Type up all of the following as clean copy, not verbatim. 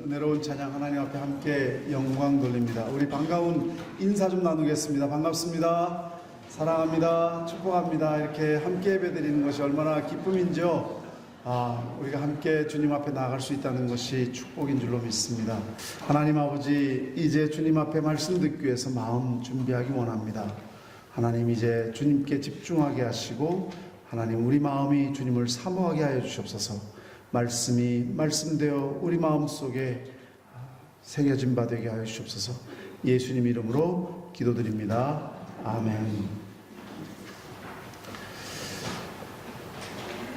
은혜로운 찬양 하나님 앞에 함께 영광 돌립니다. 우리 반가운 인사 좀 나누겠습니다. 반갑습니다. 사랑합니다. 축복합니다. 이렇게 함께 예배드리는 것이 얼마나 기쁨인지요. 우리가 함께 주님 앞에 나아갈 수 있다는 것이 축복인 줄로 믿습니다. 하나님 아버지, 이제 주님 앞에 말씀 듣기 위해서 마음 준비하기 원합니다. 하나님, 이제 주님께 집중하게 하시고 하나님, 우리 마음이 주님을 사모하게 하여 주시옵소서. 말씀이 말씀되어 우리 마음속에 새겨진 바 되게 하여 주시옵소서. 예수님 이름으로 기도드립니다. 아멘.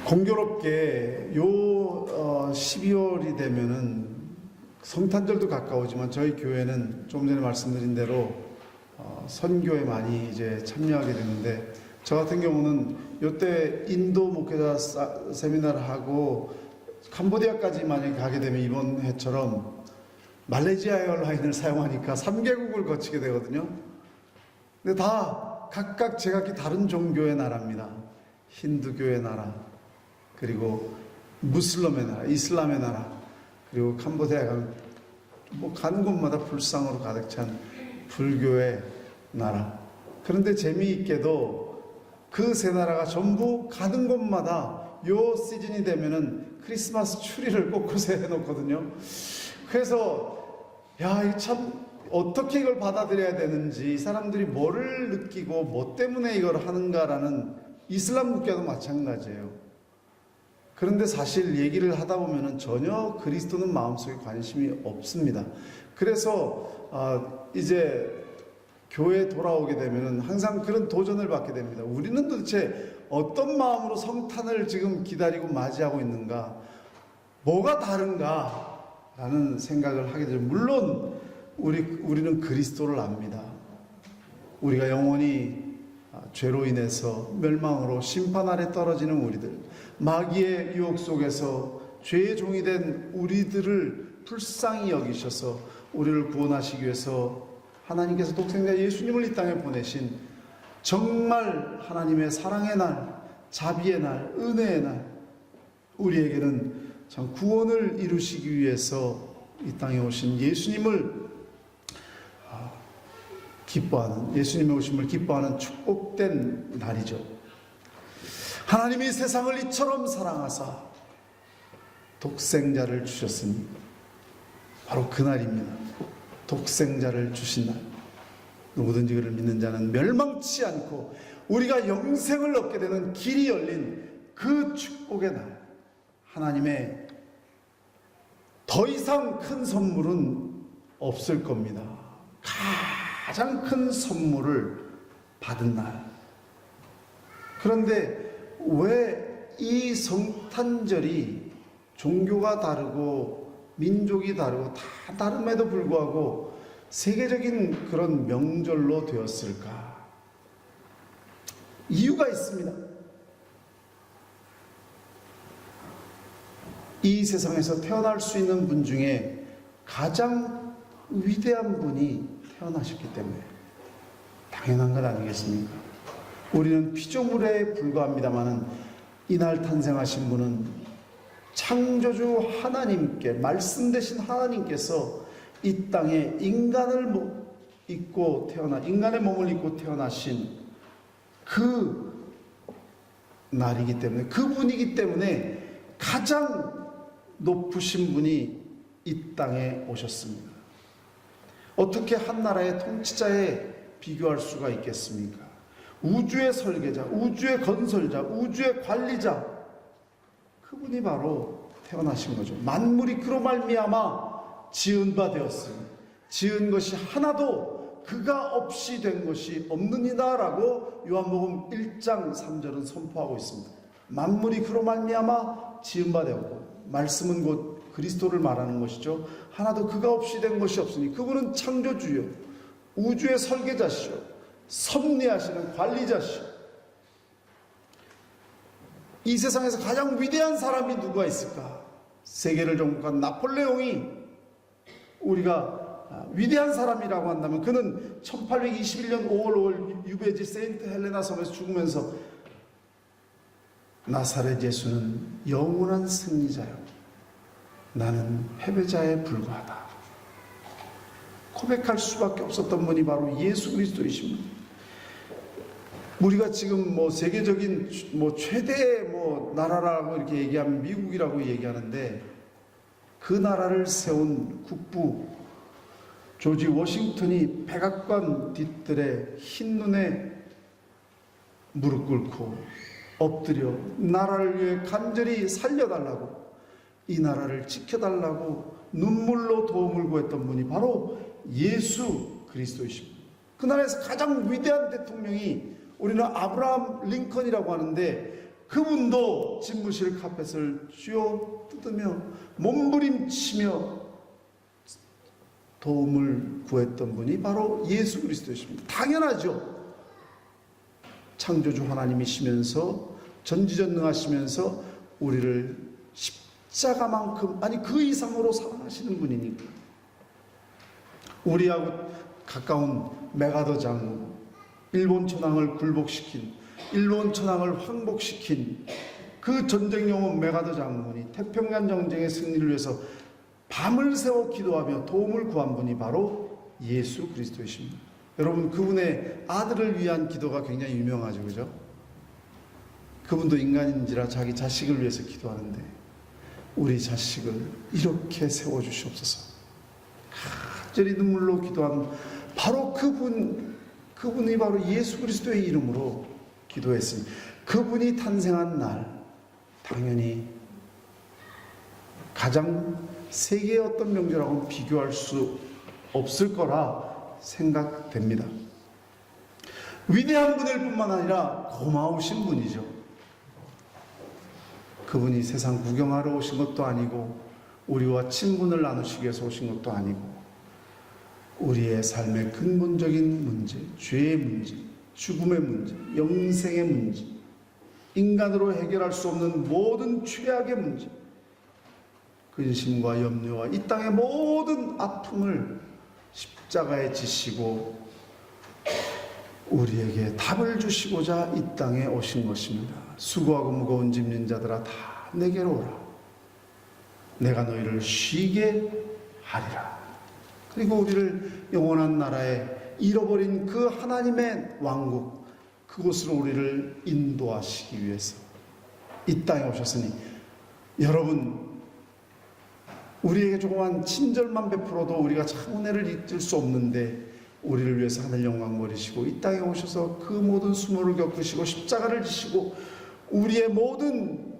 공교롭게 12월이 되면은 성탄절도 가까우지만 저희 교회는 조금 전에 말씀드린 대로 선교에 많이 이제 참여하게 되는데, 저 같은 경우는 이때 인도 목회자 세미나를 하고 캄보디아까지 만약에 가게 되면 이번 해처럼 말레이시아 에어라인을 사용하니까 3개국을 거치게 되거든요. 근데 다 각각 제각기 다른 종교의 나라입니다. 힌두교의 나라, 그리고 무슬림의 나라, 이슬람의 나라, 그리고 캄보디아에 가면 가는 곳마다 불상으로 가득 찬 불교의 나라. 그런데 재미있게도 그 세 나라가 전부 가는 곳마다 요 시즌이 되면은 크리스마스 추리를 곳곳에 해놓거든요. 그래서 이거 참 어떻게 이걸 받아들여야 되는지, 이 사람들이 뭐를 느끼고 뭐 때문에 이걸 하는가라는, 이슬람 국가도 마찬가지예요. 그런데 사실 얘기를 하다 보면은 전혀 그리스도는 마음속에 관심이 없습니다. 그래서 이제 교회에 돌아오게 되면은 항상 그런 도전을 받게 됩니다. 우리는 도대체 어떤 마음으로 성탄을 지금 기다리고 맞이하고 있는가? 뭐가 다른가? 라는 생각을 하게 되죠. 물론 우리는 그리스도를 압니다. 우리가 영원히 죄로 인해서 멸망으로 심판 아래 떨어지는 우리들, 마귀의 유혹 속에서 죄의 종이 된 우리들을 불쌍히 여기셔서 우리를 구원하시기 위해서 하나님께서 독생자 예수님을 이 땅에 보내신, 정말 하나님의 사랑의 날, 자비의 날, 은혜의 날, 우리에게는 참 구원을 이루시기 위해서 이 땅에 오신 예수님을 기뻐하는, 예수님의 오심을 기뻐하는 축복된 날이죠. 하나님이 세상을 이처럼 사랑하사 독생자를 주셨으니 바로 그날입니다. 독생자를 주신 날, 누구든지 그를 믿는 자는 멸망치 않고 우리가 영생을 얻게 되는 길이 열린 그 축복의 날, 하나님의 더 이상 큰 선물은 없을 겁니다. 가장 큰 선물을 받은 날. 그런데 왜 이 성탄절이 종교가 다르고 민족이 다르고 다 다름에도 불구하고 세계적인 그런 명절로 되었을까? 이유가 있습니다. 이 세상에서 태어날 수 있는 분 중에 가장 위대한 분이 태어나셨기 때문에 당연한 것 아니겠습니까? 우리는 피조물에 불과합니다마는 이날 탄생하신 분은 창조주 하나님께, 말씀 되신 하나님께서 이 땅에 인간의 몸을 입고 태어나신 그 날이기 때문에, 그분이기 때문에 가장 높으신 분이 이 땅에 오셨습니다. 어떻게 한 나라의 통치자에 비교할 수가 있겠습니까? 우주의 설계자, 우주의 건설자, 우주의 관리자, 그분이 바로 태어나신 거죠. 만물이 그로 말미암아 지은 바 되었으니 지은 것이 하나도 그가 없이 된 것이 없느니라라고 요한복음 1장 3절은 선포하고 있습니다. 만물이 그로 말미암아 지은 바 되었고, 말씀은 곧 그리스도를 말하는 것이죠. 하나도 그가 없이 된 것이 없으니 그분은 창조주요, 우주의 설계자시요, 섭리하시는 관리자시요. 이 세상에서 가장 위대한 사람이 누가 있을까? 세계를 정복한 나폴레옹이 우리가 위대한 사람이라고 한다면, 그는 1821년 5월 5일 유배지 세인트 헬레나 섬에서 죽으면서 나사렛 예수는 영원한 승리자요, 나는 패배자에 불과하다. 고백할 수밖에 없었던 분이 바로 예수 그리스도이십니다. 우리가 지금 세계적인 최대 나라라고 이렇게 얘기하면 미국이라고 얘기하는데, 그 나라를 세운 국부 조지 워싱턴이 백악관 뒤뜰에 흰 눈에 무릎 꿇고 엎드려 나라를 위해 간절히 살려달라고, 이 나라를 지켜달라고 눈물로 도움을 구했던 분이 바로 예수 그리스도이십니다. 그 나라에서 가장 위대한 대통령이 우리는 아브라함 링컨이라고 하는데, 그분도 집무실 카펫을 쥐어 뜯으며 몸부림치며 도움을 구했던 분이 바로 예수 그리스도이십니다. 당연하죠. 창조주 하나님이시면서 전지전능하시면서 우리를 십자가만큼, 아니 그 이상으로 사랑하시는 분이니까. 우리하고 가까운 메가더 장군, 일본 천황을 굴복시킨, 일본 천황을 황복시킨 그 전쟁 영웅 메가더 장군이 태평양 전쟁의 승리를 위해서 밤을 새워 기도하며 도움을 구한 분이 바로 예수 그리스도이십니다. 여러분, 그분의 아들을 위한 기도가 굉장히 유명하죠, 그죠? 그분도 인간인지라 자기 자식을 위해서 기도하는데, 우리 자식을 이렇게 세워주시옵소서. 간절히 눈물로 기도한 바로 그분이 바로 예수 그리스도의 이름으로 기도했으니, 그분이 탄생한 날 당연히 가장 세계의 어떤 명절하고는 비교할 수 없을 거라 생각됩니다. 위대한 분일 뿐만 아니라 고마우신 분이죠. 그분이 세상 구경하러 오신 것도 아니고, 우리와 친분을 나누시기 위해서 오신 것도 아니고, 우리의 삶의 근본적인 문제, 죄의 문제, 죽음의 문제, 영생의 문제, 인간으로 해결할 수 없는 모든 죄악의 문제, 근심과 염려와 이 땅의 모든 아픔을 십자가에 지시고 우리에게 답을 주시고자 이 땅에 오신 것입니다. 수고하고 무거운 짐진 자들아 다 내게로 오라. 내가 너희를 쉬게 하리라. 그리고 우리를 영원한 나라에 잃어버린 그 하나님의 왕국, 그곳으로 우리를 인도하시기 위해서 이 땅에 오셨으니, 여러분, 우리에게 조그만 친절만 베풀어도 우리가 참 은혜를 잊을 수 없는데, 우리를 위해서 하늘 영광 버리시고 이 땅에 오셔서 그 모든 수모를 겪으시고 십자가를 지시고 우리의 모든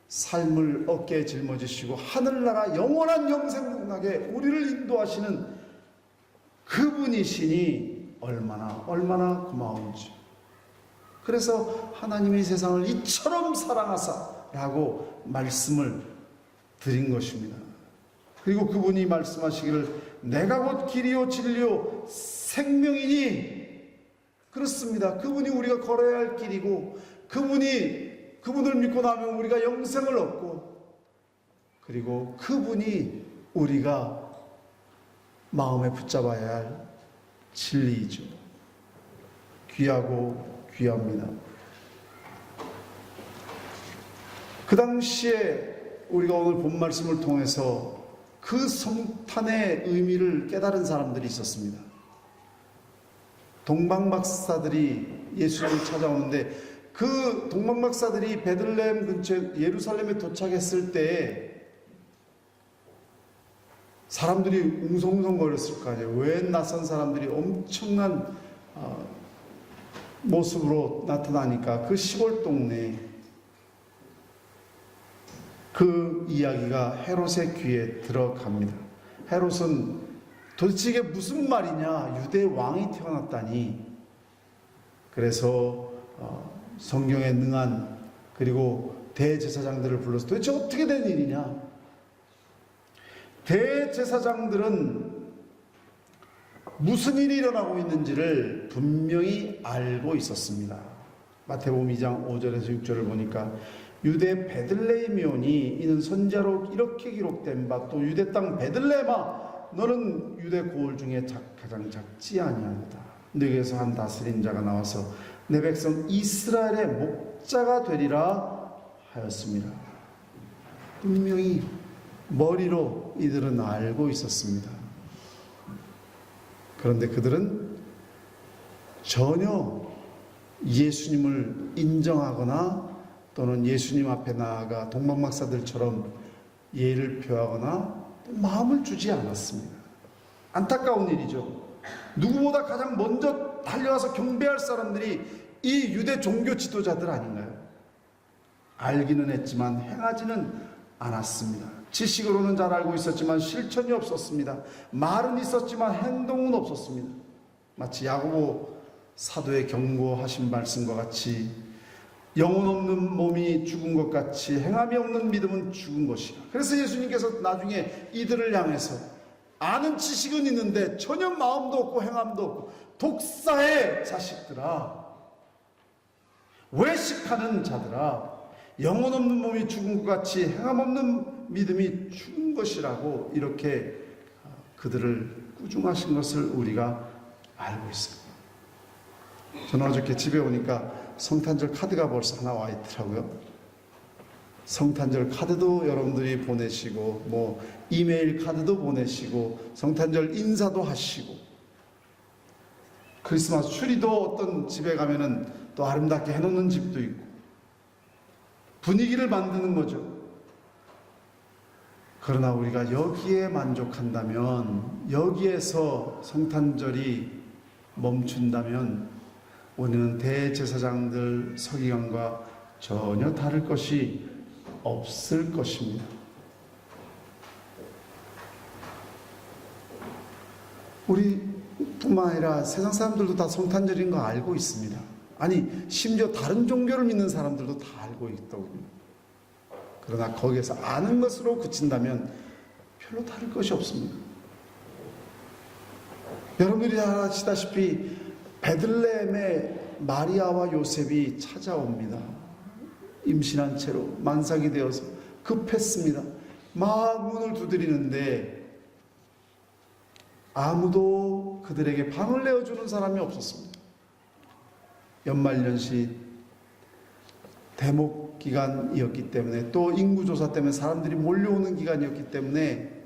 삶을 어깨에 짊어지시고 하늘나라 영원한 영생문학에 우리를 인도하시는 그분이시니 얼마나 고마운지. 그래서 하나님이 세상을 이처럼 사랑하사라고 말씀을 드린 것입니다. 그리고 그분이 말씀하시기를 내가 곧 길이요 진리요 생명이니, 그렇습니다. 그분이 우리가 걸어야 할 길이고, 그분을 믿고 나면 우리가 영생을 얻고, 그리고 그분이 우리가 마음에 붙잡아야 할 진리이죠. 귀하고 귀합니다. 그 당시에 우리가 오늘 본 말씀을 통해서 그 성탄의 의미를 깨달은 사람들이 있었습니다. 동방박사들이 예수님을 찾아오는데, 그 동방박사들이 베들레헴 근처 예루살렘에 도착했을 때 사람들이 웅성웅성거렸을 거 아니에요. 왜 낯선 사람들이 엄청난 모습으로 나타나니까 그 시골 동네에 그 이야기가 헤롯의 귀에 들어갑니다. 헤롯은 도대체 이게 무슨 말이냐, 유대 왕이 태어났다니. 그래서 성경에 능한 그리고 대제사장들을 불러서 도대체 어떻게 된 일이냐. 대제사장들은 무슨 일이 일어나고 있는지를 분명히 알고 있었습니다. 마태복음 2장 5절에서 6절을 보니까 유대 베들레헴이오니 이는 선지자로 이렇게 기록된 바, 또 유대 땅 베들레헴아 너는 유대 고을 중에 가장 작지 아니하다. 너에게서 한 다스린 자가 나와서 내 백성 이스라엘의 목자가 되리라 하였습니다. 분명히 머리로 이들은 알고 있었습니다. 그런데 그들은 전혀 예수님을 인정하거나 또는 예수님 앞에 나아가 동방박사들처럼 예를 표하거나 마음을 주지 않았습니다. 안타까운 일이죠. 누구보다 가장 먼저 달려와서 경배할 사람들이 이 유대 종교 지도자들 아닌가요? 알기는 했지만 행하지는 않았습니다. 지식으로는 잘 알고 있었지만 실천이 없었습니다. 말은 있었지만 행동은 없었습니다. 마치 야고보 사도의 경고하신 말씀과 같이 영혼 없는 몸이 죽은 것 같이 행함이 없는 믿음은 죽은 것이라. 그래서 예수님께서 나중에 이들을 향해서 아는 지식은 있는데 전혀 마음도 없고 행함도 없고 독사의 자식들아, 외식하는 자들아, 영혼 없는 몸이 죽은 것 같이 행함 없는 믿음이 죽은 것이라고 이렇게 그들을 꾸중하신 것을 우리가 알고 있습니다. 저는 어저께 집에 오니까 성탄절 카드가 벌써 하나 와 있더라고요. 성탄절 카드도 여러분들이 보내시고 뭐 이메일 카드도 보내시고 성탄절 인사도 하시고 크리스마스 추리도 어떤 집에 가면은 또 아름답게 해놓는 집도 있고 분위기를 만드는 거죠. 그러나 우리가 여기에 만족한다면, 여기에서 성탄절이 멈춘다면 우리는 대제사장들 서기관과 전혀 다를 것이 없을 것입니다. 우리뿐만 아니라 세상 사람들도 다 성탄절인 거 알고 있습니다. 아니, 심지어 다른 종교를 믿는 사람들도 다 알고 있더군요. 그러나 거기에서 아는 것으로 그친다면 별로 다를 것이 없습니다. 여러분들이 잘 아시다시피 베들레헴에 마리아와 요셉이 찾아옵니다. 임신한 채로 만삭이 되어서 급했습니다. 막 문을 두드리는데 아무도 그들에게 방을 내어주는 사람이 없었습니다. 연말연시 대목 기간이었기 때문에 또 인구조사 때문에 사람들이 몰려오는 기간이었기 때문에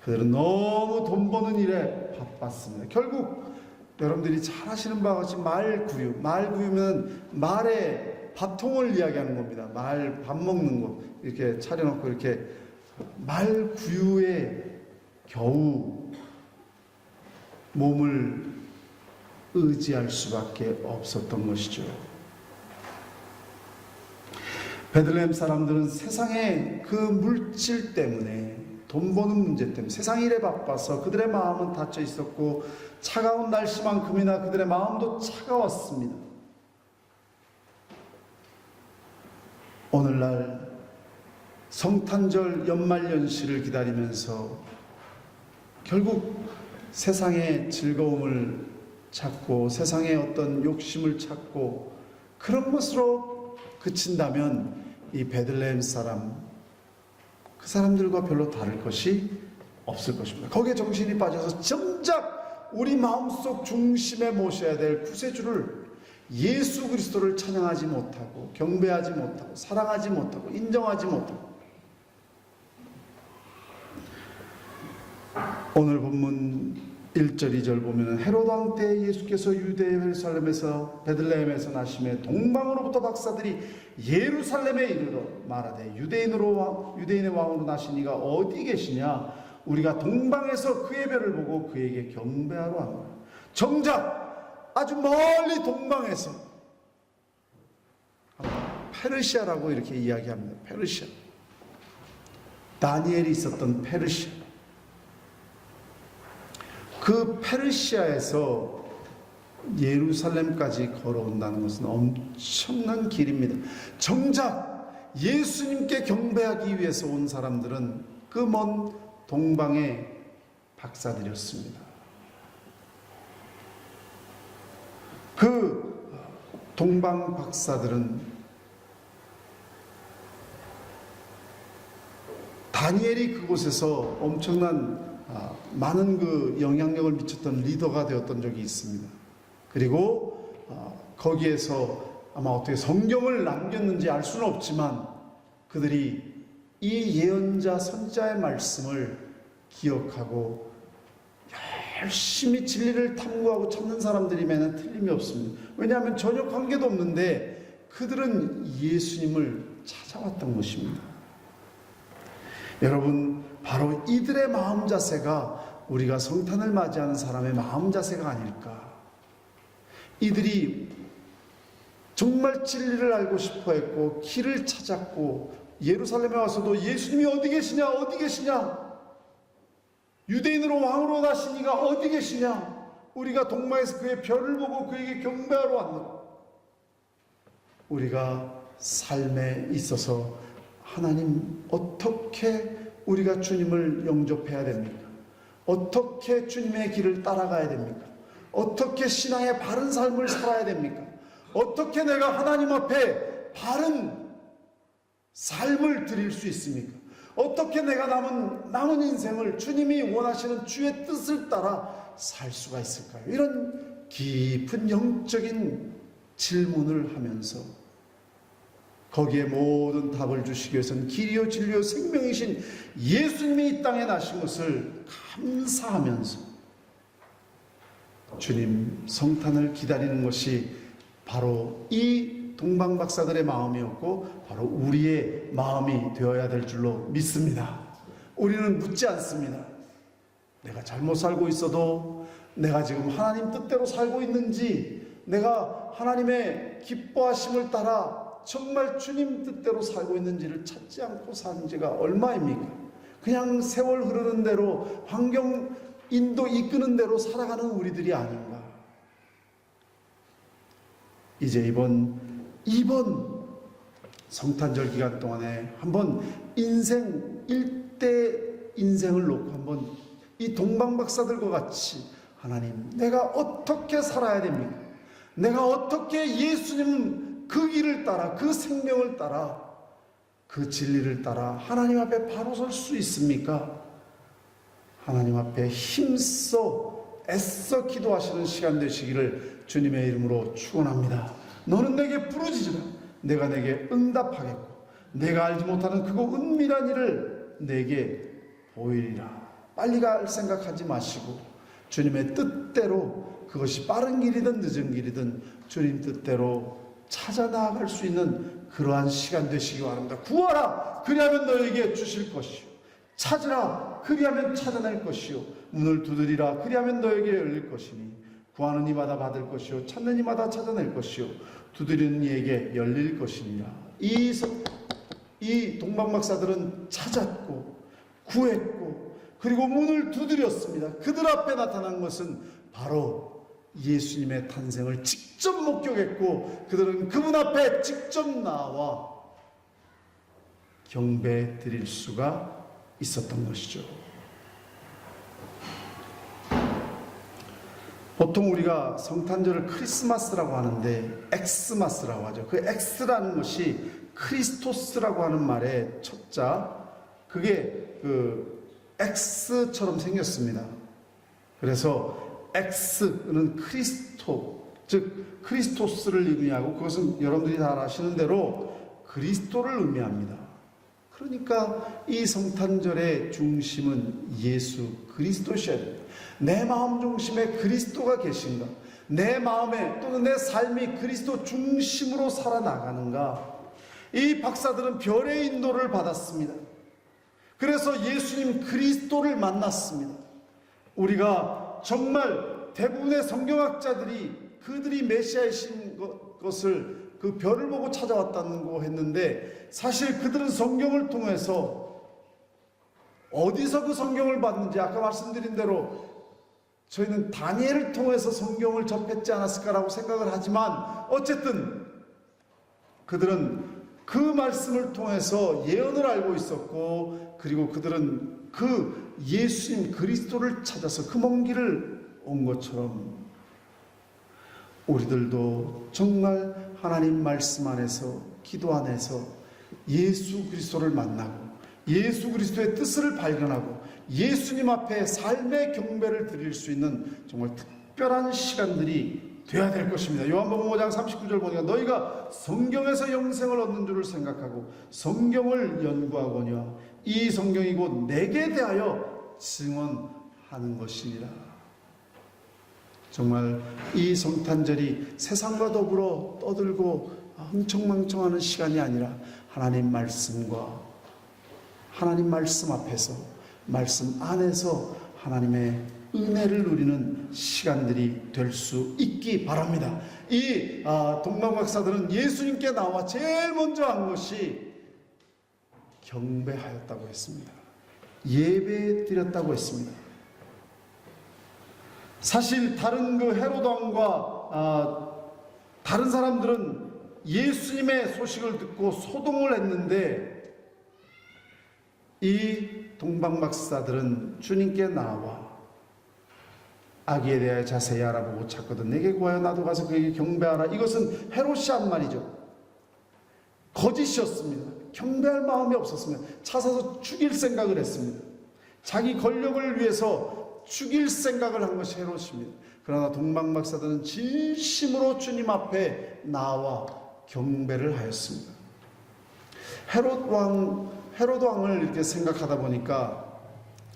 그들은 너무 돈 버는 일에 바빴습니다. 결국 여러분들이 잘 아시는 바와 같이 말구유면 말의 밥통을 이야기하는 겁니다. 말 밥 먹는 거 이렇게 차려놓고 이렇게 말구유에 겨우 몸을 의지할 수밖에 없었던 것이죠. 베들레헴 사람들은 세상의 그 물질 때문에, 돈 버는 문제 때문에 세상 일에 바빠서 그들의 마음은 닫혀 있었고 차가운 날씨만큼이나 그들의 마음도 차가웠습니다. 오늘날 성탄절 연말연시를 기다리면서 결국 세상의 즐거움을 찾고 세상의 어떤 욕심을 찾고 그런 것으로 그친다면 이 베들레헴 사람, 그 사람들과 별로 다를 것이 없을 것입니다. 거기에 정신이 빠져서 정작 우리 마음속 중심에 모셔야 될 구세주를, 예수 그리스도를 찬양하지 못하고 경배하지 못하고 사랑하지 못하고 인정하지 못하고, 오늘 본문 1절 2절 보면 헤롯 왕 때 예수께서 유대 예루살렘에서 베들레헴에서 나심에 동방으로부터 박사들이 예루살렘에 이르러 말하되 유대인의 왕으로 나신 이가 어디 계시냐, 우리가 동방에서 그의 별을 보고 그에게 경배하러 하노라. 정작 아주 멀리 동방에서, 페르시아라고 이렇게 이야기합니다. 페르시아, 다니엘이 있었던 페르시아, 그 페르시아에서 예루살렘까지 걸어온다는 것은 엄청난 길입니다. 정작 예수님께 경배하기 위해서 온 사람들은 그 먼 동방의 박사들이었습니다. 그 동방 박사들은 다니엘이 그곳에서 엄청난 많은 그 영향력을 미쳤던 리더가 되었던 적이 있습니다. 그리고 거기에서 아마 어떻게 성경을 남겼는지 알 수는 없지만 그들이 이 예언자 선지자의 말씀을 기억하고 열심히 진리를 탐구하고 찾는 사람들이면 틀림이 없습니다. 왜냐하면 전혀 관계도 없는데 그들은 예수님을 찾아왔던 것입니다. 여러분, 바로 이들의 마음 자세가 우리가 성탄을 맞이하는 사람의 마음 자세가 아닐까. 이들이 정말 진리를 알고 싶어 했고 길을 찾았고 예루살렘에 와서도 예수님이 어디 계시냐, 어디 계시냐, 유대인으로 왕으로 나신 이가 어디 계시냐, 우리가 동마에서 그의 별을 보고 그에게 경배하러 왔노라. 우리가 삶에 있어서 하나님, 어떻게 우리가 주님을 영접해야 됩니까? 어떻게 주님의 길을 따라가야 됩니까? 어떻게 신앙의 바른 삶을 살아야 됩니까? 어떻게 내가 하나님 앞에 바른 삶을 드릴 수 있습니까? 어떻게 내가 남은 인생을 주님이 원하시는 주의 뜻을 따라 살 수가 있을까요? 이런 깊은 영적인 질문을 하면서 거기에 모든 답을 주시기 위해서는 길이요 진리요 생명이신 예수님이 이 땅에 나신 것을 감사하면서 주님 성탄을 기다리는 것이 바로 이 동방박사들의 마음이었고 바로 우리의 마음이 되어야 될 줄로 믿습니다. 우리는 묻지 않습니다. 내가 잘못 살고 있어도 내가 지금 하나님 뜻대로 살고 있는지, 내가 하나님의 기뻐하심을 따라 정말 주님 뜻대로 살고 있는지를 찾지 않고 산 지가 얼마입니까? 그냥 세월 흐르는 대로, 환경 인도 이끄는 대로 살아가는 우리들이 아닌가. 이제 이번 성탄절 기간 동안에 한번 일대 인생을 놓고 한번 이 동방박사들과 같이 하나님, 내가 어떻게 살아야 됩니까? 내가 어떻게 예수님 그 길을 따라, 그 생명을 따라, 그 진리를 따라 하나님 앞에 바로 설 수 있습니까? 하나님 앞에 힘써 애써 기도하시는 시간 되시기를 주님의 이름으로 축원합니다. 너는 내게 부르짖으라. 내가 내게 응답하겠고 내가 알지 못하는 크고 은밀한 일을 내게 보이리라. 빨리 갈 생각하지 마시고 주님의 뜻대로, 그것이 빠른 길이든 늦은 길이든 주님 뜻대로 찾아 나아갈 수 있는 그러한 시간 되시기 바랍니다. 구하라, 그리하면 너에게 주실 것이요, 찾으라, 그리하면 찾아낼 것이요, 문을 두드리라, 그리하면 너에게 열릴 것이니, 구하는 이마다 받을 것이요, 찾는 이마다 찾아낼 것이요, 두드리는 이에게 열릴 것이니라. 이 동방박사들은 찾았고 구했고 그리고 문을 두드렸습니다. 그들 앞에 나타난 것은 바로 예수님의 탄생을 직접 목격했고 그들은 그분 앞에 직접 나와 경배 드릴 수가 있었던 것이죠. 보통 우리가 성탄절을 크리스마스라고 하는데 엑스마스라고 하죠. 그 엑스라는 것이 크리스토스라고 하는 말의 첫자, 그게 그 X처럼 생겼습니다. 그래서 X는 크리스토, 즉 크리스토스를 의미하고, 그것은 여러분들이 잘 아시는 대로 그리스도를 의미합니다. 그러니까 이 성탄절의 중심은 예수 그리스도셔야 됩니다. 내 마음 중심에 그리스도가 계신가, 내 마음에 또는 내 삶이 그리스도 중심으로 살아나가는가. 이 박사들은 별의 인도를 받았습니다. 그래서 예수님 그리스도를 만났습니다. 우리가 정말 대부분의 성경학자들이 그들이 메시아이신 것을 그 별을 보고 찾아왔다는 거 했는데, 사실 그들은 성경을 통해서 어디서 그 성경을 봤는지, 아까 말씀드린 대로 저희는 다니엘을 통해서 성경을 접했지 않았을까라고 생각을 하지만, 어쨌든 그들은 그 말씀을 통해서 예언을 알고 있었고, 그리고 그들은 그 예수님 그리스도를 찾아서 그 먼 길을 온 것처럼 우리들도 정말 하나님 말씀 안에서, 기도 안에서 예수 그리스도를 만나고 예수 그리스도의 뜻을 발견하고 예수님 앞에 삶의 경배를 드릴 수 있는 정말 특별한 시간들이 돼야 될 것입니다. 요한복음 5장 39절 보니까 너희가 성경에서 영생을 얻는 줄을 생각하고 성경을 연구하거니와 이 성경이 곧 내게 대하여 증언하는 것이니라. 정말 이 성탄절이 세상과 더불어 떠들고 흥청망청하는 시간이 아니라 하나님 말씀과 하나님 말씀 앞에서 말씀 안에서 하나님의 은혜를 누리는 시간들이 될 수 있기 바랍니다. 이 동방박사들은 예수님께 나와 제일 먼저 한 것이 경배하였다고 했습니다. 예배 드렸다고 했습니다. 사실 다른 그 헤로드 왕과 다른 사람들은 예수님의 소식을 듣고 소동을 했는데 이 동방박사들은 주님께 나와 아기에 대하여 자세히 알아보고 찾거든 내게 구하여 나도 가서 그에게 경배하라. 이것은 헤롯이 한 말이죠. 거짓이었습니다. 경배할 마음이 없었습니다. 찾아서 죽일 생각을 했습니다. 자기 권력을 위해서 죽일 생각을 한 것이 헤롯입니다. 그러나 동방박사들은 진심으로 주님 앞에 나와 경배를 하였습니다. 헤롯 왕을 이렇게 생각하다 보니까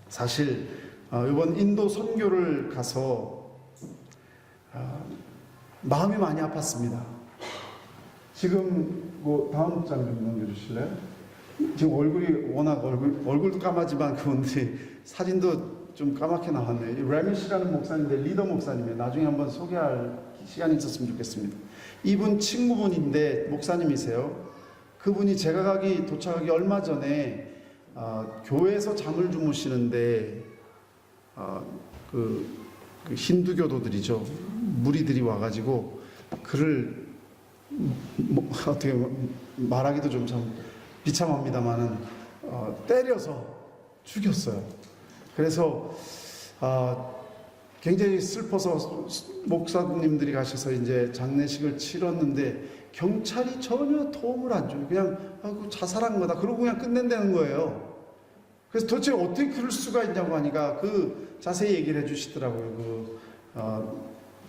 사실 이번 인도 선교를 가서 마음이 많이 아팠습니다. 지금 다음 장 좀 넘겨주실래요? 지금 얼굴이 워낙 얼굴도 까마지만 그런데 사진도 좀 까맣게 나왔네요. 레미시라는 목사님인데 리더 목사님이에요. 나중에 한번 소개할 시간이 있었으면 좋겠습니다. 이분 친구분인데 목사님이세요. 그분이 제가 도착하기 얼마 전에 교회에서 잠을 주무시는데 그 힌두교도들이죠. 무리들이 와가지고 그를 어떻게 말하기도 좀 참 비참합니다만은 때려서 죽였어요. 그래서 굉장히 슬퍼서 목사님들이 가셔서 이제 장례식을 치렀는데 경찰이 전혀 도움을 안 줘요. 그냥 자살한 거다. 그러고 그냥 끝낸다는 거예요. 그래서 도대체 어떻게 그럴 수가 있냐고 하니까 자세히 얘기를 해주시더라고요.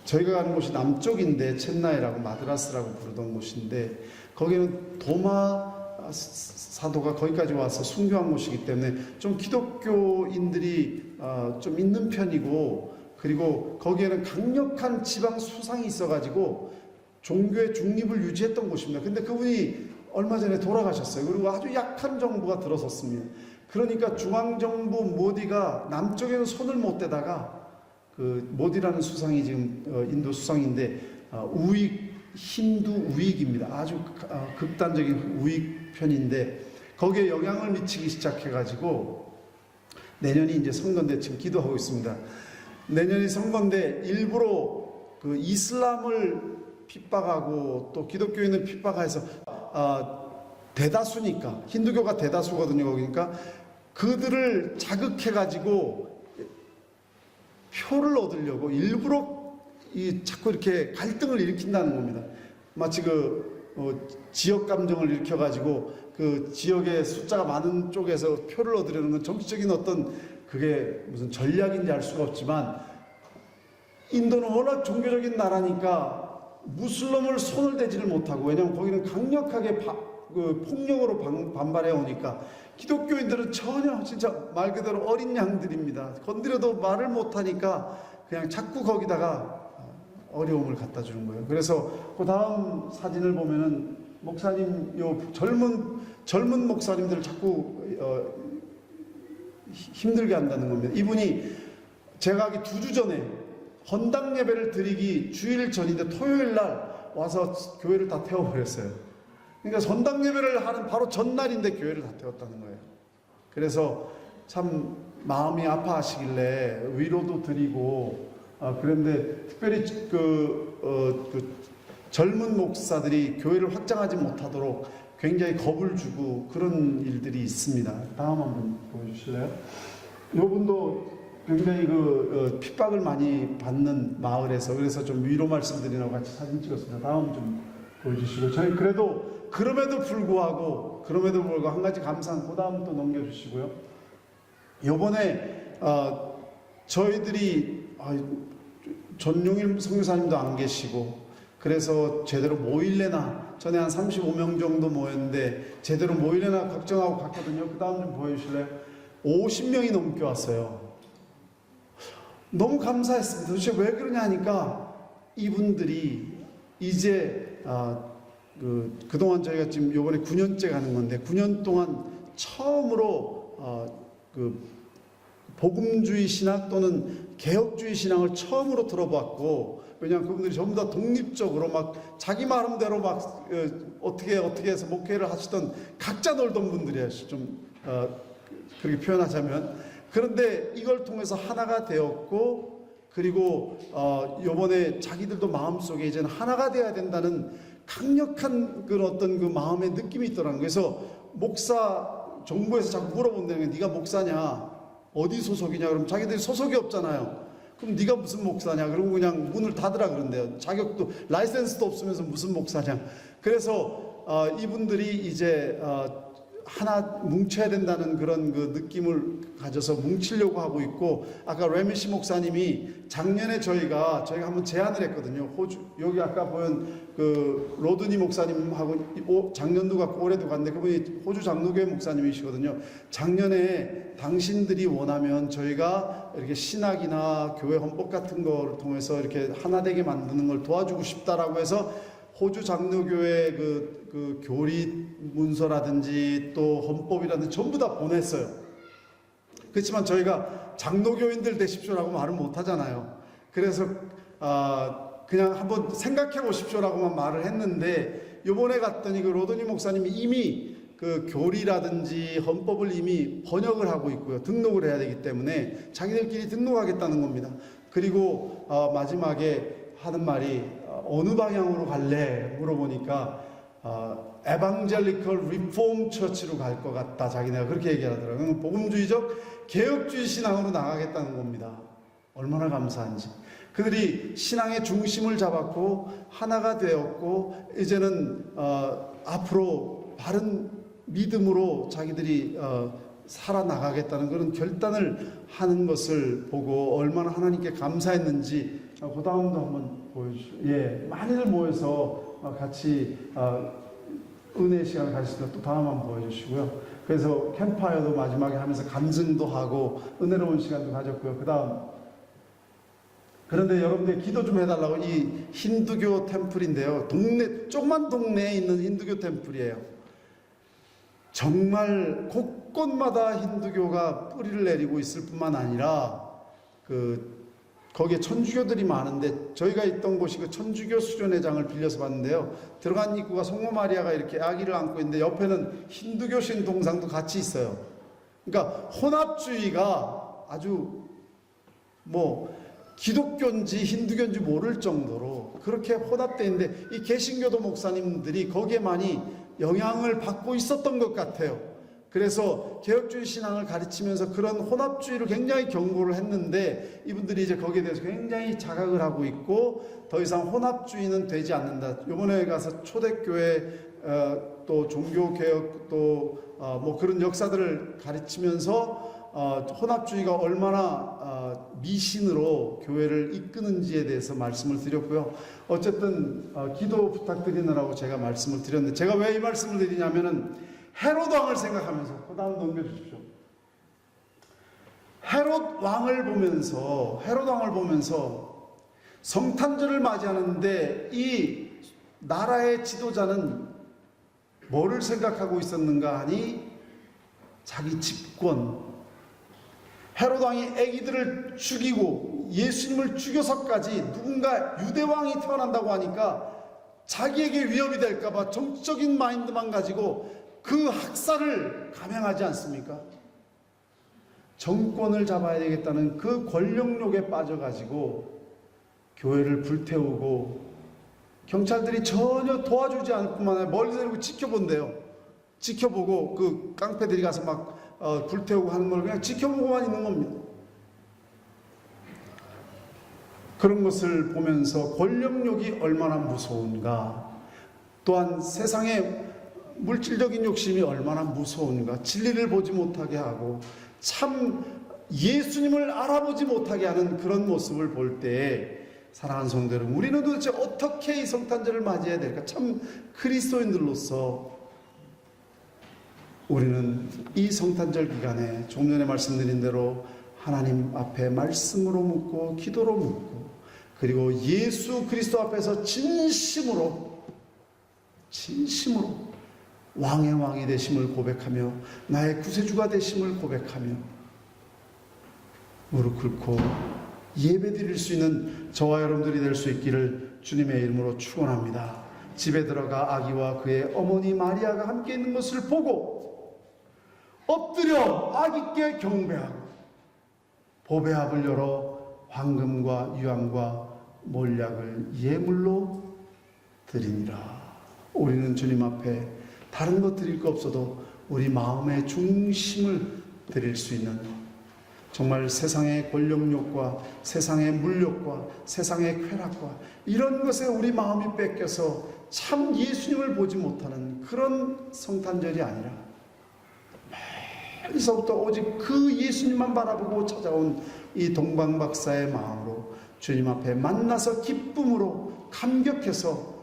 저희가 가는 곳이 남쪽인데 첸나이라고 마드라스라고 부르던 곳인데 거기는 도마 사도가 거기까지 와서 순교한 곳이기 때문에 좀 기독교인들이 좀 있는 편이고 그리고 거기에는 강력한 지방 수상이 있어가지고 종교의 중립을 유지했던 곳입니다. 근데 그분이 얼마 전에 돌아가셨어요. 그리고 아주 약한 정부가 들어섰습니다. 그러니까 중앙정부 모디가 남쪽에는 손을 못 대다가 모디라는 수상이 지금 인도 수상인데 힌두 우익입니다. 아주 극단적인 우익 편인데 거기에 영향을 미치기 시작해가지고 내년이 이제 선거인데 지금 기도하고 있습니다. 내년이 선거인데 일부러 이슬람을 핍박하고 또 기독교인을 핍박해서 대다수니까 힌두교가 대다수거든요. 그러니까 그들을 자극해가지고 표를 얻으려고 일부러 자꾸 이렇게 갈등을 일으킨다는 겁니다. 마치 지역 감정을 일으켜가지고 그 지역의 숫자가 많은 쪽에서 표를 얻으려는 건 정치적인 어떤 그게 무슨 전략인지 알 수가 없지만 인도는 워낙 종교적인 나라니까 무슬림을 손을 대지를 못하고 왜냐하면 거기는 강력하게 폭력으로 반발해 오니까 기독교인들은 전혀 진짜 말 그대로 어린 양들입니다. 건드려도 말을 못하니까 그냥 자꾸 거기다가 어려움을 갖다 주는 거예요. 그래서 그 다음 사진을 보면은 목사님 젊은 목사님들을 자꾸 힘들게 한다는 겁니다. 이분이 제가 가기 2주 전에 헌당 예배를 드리기 주일 전인데 토요일 날 와서 교회를 다 태워버렸어요. 그러니까 헌당 예배를 하는 바로 전날인데 교회를 다 태웠다는 거예요. 그래서 참 마음이 아파하시길래 위로도 드리고 그런데 특별히 젊은 목사들이 교회를 확장하지 못하도록 굉장히 겁을 주고 그런 일들이 있습니다. 다음 한번 보여주실래요? 이분도 굉장히 핍박을 많이 받는 마을에서 그래서 좀 위로 말씀드리라고 같이 사진 찍었습니다. 다음 좀 보여주시고 저희 그럼에도 불구하고 한 가지 감사한 그 다음 또 넘겨주시고요. 이번에 저희들이 전용일 선교사님도 안 계시고, 그래서 제대로 모일래나, 전에 한 35명 정도 모였는데 제대로 모일래나 걱정하고 갔거든요. 그 다음 좀 보여주실래요? 50명이 넘게 왔어요. 너무 감사했습니다. 도대체 왜 그러냐 하니까 이분들이 이제 그동안 저희가 지금 요번에 9년째 가는 건데 9년 동안 처음으로 복음주의 신학 또는 개혁주의 신앙을 처음으로 들어봤고, 왜냐하면 그분들이 전부 다 독립적으로 막 자기 마음대로 막 어떻게 해서 목회를 하시던 각자 놀던 분들이에요. 좀 그렇게 표현하자면. 그런데 이걸 통해서 하나가 되었고, 그리고 요번에 자기들도 마음속에 이제는 하나가 돼야 된다는 강력한 어떤 그 마음의 느낌이 있더라고요. 그래서 목사 정부에서 자꾸 물어본다는 게, 네가 목사냐, 어디 소속이냐, 그럼 자기들이 소속이 없잖아요. 그럼 네가 무슨 목사냐, 그러고 그냥 문을 닫으라 그런대요. 자격도 라이센스도 없으면서 무슨 목사냐. 그래서 이분들이 이제 하나 뭉쳐야 된다는 그런 그 느낌을 가져서 뭉치려고 하고 있고, 아까 레미시 목사님이 작년에 저희가 한번 제안을 했거든요. 호주, 여기 아까 보면 그 로드니 목사님하고 작년도 갔고 올해도 갔는데 그분이 호주 장로교회 목사님이시거든요. 작년에 당신들이 원하면 저희가 이렇게 신학이나 교회 헌법 같은 거를 통해서 이렇게 하나 되게 만드는 걸 도와주고 싶다라고 해서 호주 장로교회 그 교리 문서라든지 또 헌법이라든지 전부 다 보냈어요. 그렇지만 저희가 장로교인들 되십시오라고 말은 못 하잖아요. 그래서 그냥 한번 생각해 보십시오라고만 말을 했는데, 요번에 갔더니 그 로드니 목사님이 이미 그 교리라든지 헌법을 이미 번역을 하고 있고요. 등록을 해야 되기 때문에 자기들끼리 등록하겠다는 겁니다. 그리고 마지막에 하는 말이 어느 방향으로 갈래? 물어보니까 에반젤리컬 리폼 처치로 갈 것 같다. 자기네가 그렇게 얘기하더라고요. 복음주의적 개혁주의 신앙으로 나가겠다는 겁니다. 얼마나 감사한지. 그들이 신앙의 중심을 잡았고 하나가 되었고, 이제는 앞으로 바른 믿음으로 자기들이 살아나가겠다는 그런 결단을 하는 것을 보고 얼마나 하나님께 감사했는지, 그 다음도 한번 보여주시죠. 예, 많이들 모여서 같이 은혜의 시간을 가지시다. 또 다음 한번 보여주시고요. 그래서 캠파이어도 마지막에 하면서 간증도 하고 은혜로운 시간도 가졌고요. 그 다음, 그런데 여러분들 기도 좀 해달라고, 이 힌두교 템플인데요. 조그만 동네에 있는 힌두교 템플이에요. 정말 곳곳마다 힌두교가 뿌리를 내리고 있을 뿐만 아니라 거기에 천주교들이 많은데, 저희가 있던 곳이 그 천주교 수련회장을 빌려서 봤는데요. 들어간 입구가 성모 마리아가 이렇게 아기를 안고 있는데 옆에는 힌두교 신동상도 같이 있어요. 그러니까 혼합주의가 아주 기독교인지 힌두교인지 모를 정도로 그렇게 혼합되어 있는데, 이 개신교도 목사님들이 거기에 많이 영향을 받고 있었던 것 같아요. 그래서 개혁주의 신앙을 가르치면서 그런 혼합주의를 굉장히 경고를 했는데, 이분들이 이제 거기에 대해서 굉장히 자각을 하고 있고, 더 이상 혼합주의는 되지 않는다. 이번에 가서 초대교회 또 종교개혁 또 그런 역사들을 가르치면서 혼합주의가 얼마나 미신으로 교회를 이끄는지에 대해서 말씀을 드렸고요. 어쨌든 기도 부탁드리느라고 제가 말씀을 드렸는데, 제가 왜 이 말씀을 드리냐면은 헤롯 왕을 생각하면서, 그 다음 넘겨주십시오. 헤롯 왕을 보면서 성탄절을 맞이하는데 이 나라의 지도자는 뭐를 생각하고 있었는가 하니, 자기 집권. 헤롯 왕이 아기들을 죽이고 예수님을 죽여서까지 누군가 유대왕이 태어난다고 하니까 자기에게 위협이 될까봐 정적인 마인드만 가지고 그 학살을 감행하지 않습니까? 정권을 잡아야 되겠다는 그 권력욕에 빠져가지고 교회를 불태우고, 경찰들이 전혀 도와주지 않을 뿐만 아니라 멀리서 이러고 지켜본대요. 지켜보고 그 깡패들이 가서 막 불태우고 하는 걸 그냥 지켜보고만 있는 겁니다. 그런 것을 보면서 권력욕이 얼마나 무서운가, 또한 세상의 물질적인 욕심이 얼마나 무서운가, 진리를 보지 못하게 하고 참 예수님을 알아보지 못하게 하는 그런 모습을 볼 때 사랑하는 성도 여러분, 우리는 도대체 어떻게 이 성탄절을 맞이해야 될까? 참 그리스도인들로서 우리는 이 성탄절 기간에 좀 전에 말씀드린 대로 하나님 앞에 말씀으로 묻고 기도로 묻고, 그리고 예수 그리스도 앞에서 진심으로 왕의 왕이 되심을 고백하며 나의 구세주가 되심을 고백하며 무릎 꿇고 예배 드릴 수 있는 저와 여러분들이 될 수 있기를 주님의 이름으로 축원합니다. 집에 들어가 아기와 그의 어머니 마리아가 함께 있는 것을 보고 엎드려 아기께 경배하고 보배 합을 열어 황금과 유황과 몰약을 예물로 드리니라. 우리는 주님 앞에 다른 것 드릴 거 없어도 우리 마음의 중심을 드릴 수 있는, 정말 세상의 권력욕과 세상의 물욕과 세상의 쾌락과 이런 것에 우리 마음이 뺏겨서 참 예수님을 보지 못하는 그런 성탄절이 아니라 매일서부터 오직 그 예수님만 바라보고 찾아온 이 동방박사의 마음으로 주님 앞에 만나서 기쁨으로 감격해서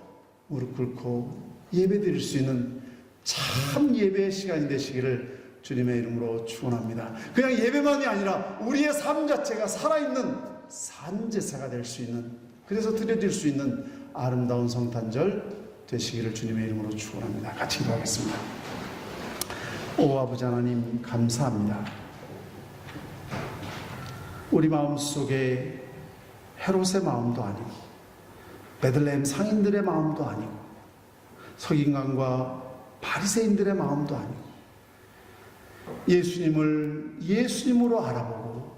무릎 꿇고 예배 드릴 수 있는 참 예배의 시간이 되시기를 주님의 이름으로 축원합니다. 그냥 예배만이 아니라 우리의 삶 자체가 살아있는 산제사가 될 수 있는, 그래서 드려질 수 있는 아름다운 성탄절 되시기를 주님의 이름으로 축원합니다. 같이 기도하겠습니다. 오 아버지 하나님, 감사합니다. 우리 마음속에 헤롯의 마음도 아니고 베들레헴 상인들의 마음도 아니고 서기관과 바리새인들의 마음도 아니고 예수님을 예수님으로 알아보고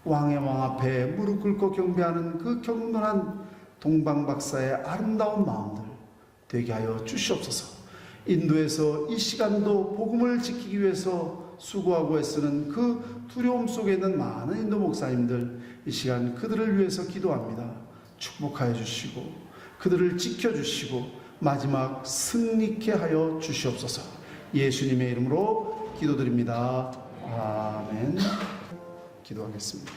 왕의 왕 앞에 무릎 꿇고 경배하는 그 경건한 동방박사의 아름다운 마음들 되게 하여 주시옵소서. 인도에서 이 시간도 복음을 지키기 위해서 수고하고 애쓰는 그 두려움 속에 있는 많은 인도 목사님들, 이 시간 그들을 위해서 기도합니다. 축복하여 주시고 그들을 지켜주시고 마지막 승리케 하여 주시옵소서. 예수님의 이름으로 기도드립니다. 아멘. 기도하겠습니다.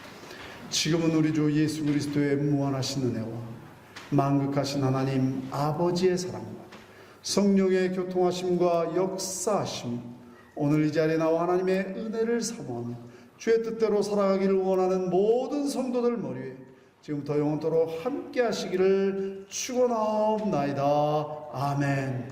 지금은 우리 주 예수 그리스도의 무한하신 은혜와 만극하신 하나님 아버지의 사랑과 성령의 교통하심과 역사하심, 오늘 이 자리에 나와 하나님의 은혜를 사모하는 주의 뜻대로 살아가기를 원하는 모든 성도들 머리에 지금부터 영원토록 함께 하시기를 축원하옵나이다. 아멘.